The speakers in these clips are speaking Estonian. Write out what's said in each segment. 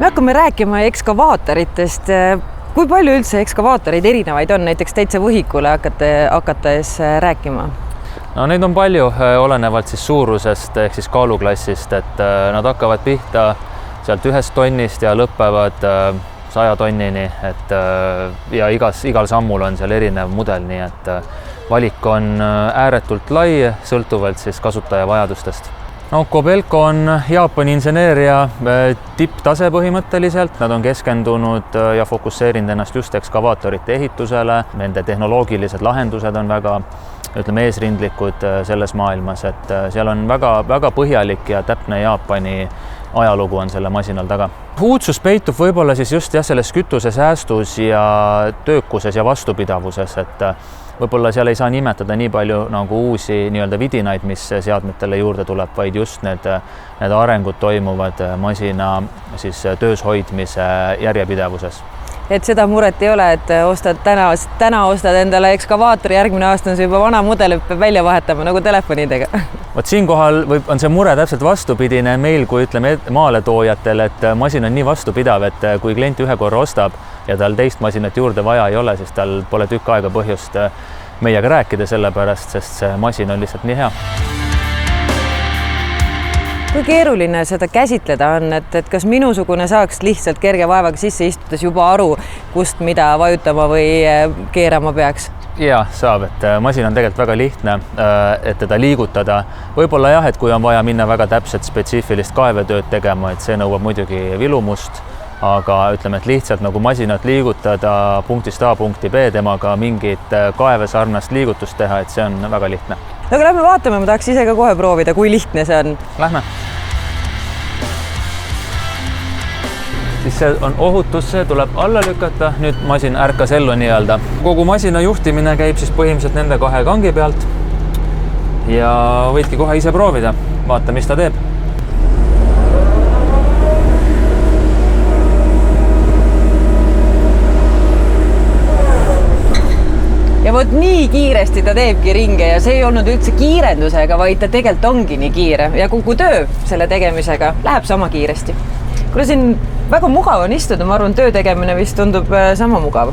Me hakkame rääkima ekskavaatoritest. Kui palju üldse ekskavaatoreid erinevaid on, näiteks täitsa võhikule hakates rääkima? No neid on palju, olenevalt siis suurusest ehk siis kaaluklassist, et nad hakkavad pihta sealt 1 tonnist ja lõpevad 100 tonnini, et ja igal sammul on seal erinev mudel, nii et valik on ääretult lai, sõltuvalt siis kasutaja vajadustest. No, Kobelco on Jaapani inseneeria tipptase põhimõtteliselt, nad on keskendunud ja fokusseerinud ennast just ekskavaatorite ehitusele, nende tehnoloogilised lahendused on väga, eesrindlikud selles maailmas, et seal on väga põhjalik ja täpne Jaapani ajalugu on selle masinal taga. Uudsus peitub võib-olla siis just selles kütusesäästus ja töökuses ja vastupidavuses, et võib-olla seal ei saa nimetada nii palju nagu uusi nii-öelda vidinaid, mis seadmetele juurde tuleb, vaid just need arengud toimuvad masina siis töös hoidmise järjepidevuses. Et seda muret ei ole, et täna ostad endale ekskavaatori, järgmine aasta on see juba vana mudel, peab välja vahetama nagu telefonidega. Vot siinkohal on see mure täpselt vastupidine meil, kui ütleme maaletoojatel, et masin on nii vastupidav, et kui klient ühe korra ostab ja tal teist masinat juurde vaja ei ole, siis tal pole tükk aega põhjust meiega rääkida sellepärast, sest see masin on lihtsalt nii hea. Kui keeruline seda käsitleda on, et kas minusugune saaks lihtsalt kerge vaevaga sisse istudes juba aru, kust mida vajutama või keerama peaks? Ja, saab, et masin on tegelikult väga lihtne, et teda liigutada. Võib-olla jah, et kui on vaja minna väga täpselt spetsiifilist kaevetööd tegema, et see nõuab muidugi vilumust, aga ütleme, et lihtsalt nagu masinat liigutada punktist A punkti B, temaga mingit kaevesarnast liigutust teha, et see on väga lihtne. Aga lähme vaatame, ma tahaks ise ka kohe proovida, kui lihtne see on. Lähme. Siis see on ohutus, see tuleb alla lükata, nüüd masin ärkas ellu nii-öelda. Kogu masina juhtimine käib siis põhimõtteliselt nende 2 kangi pealt ja võidki kohe ise proovida, vaata, mis ta teeb. Ja vot nii kiiresti ta teebki ringe ja see ei olnud üldse kiirendusega, vaid ta tegelikult ongi nii kiire ja kogu töö selle tegemisega läheb sama kiiresti. Kuna siin väga mugav on istuda, ma arvan, töö tegemine vist tundub sama mugav.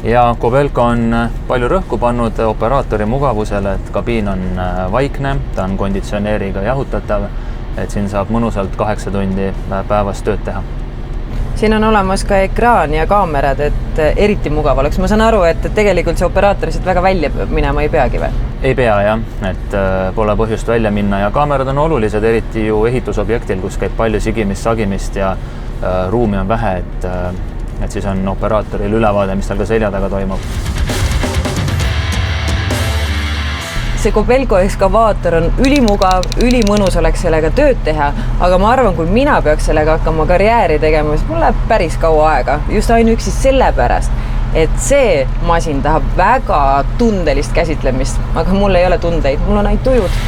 Ja Kobelco on palju rõhku pannud operaatori mugavusele, et kabiin on vaikne, ta on konditsioneeriga jahutatav, et siin saab mõnusalt 8 tundi päevas tööd teha. Siin on olemas ka ekraan ja kaamerad, et eriti mugav oleks. Ma saan aru, et tegelikult see operaator lihtsalt väga välja minema ei peagi või? Ei pea jah, et pole põhjust välja minna ja kaamerad on olulised, eriti ju ehitusobjektil, kus käib palju sigimist, sagimist ja ruumi on vähe, et siis on operaatoril ülevaade, mis tal ka selja taga toimub. See Kobelco ekskavaator on ülimugav, ülimõnus oleks sellega tööd teha, aga ma arvan, kui mina peaks sellega hakkama karjääri tegema, siis mul läheb päris kaua aega, just ainuüksi sellepärast, et see masin tahab väga tundelist käsitlemist, aga mul ei ole tundeid, mul on ainult tujud.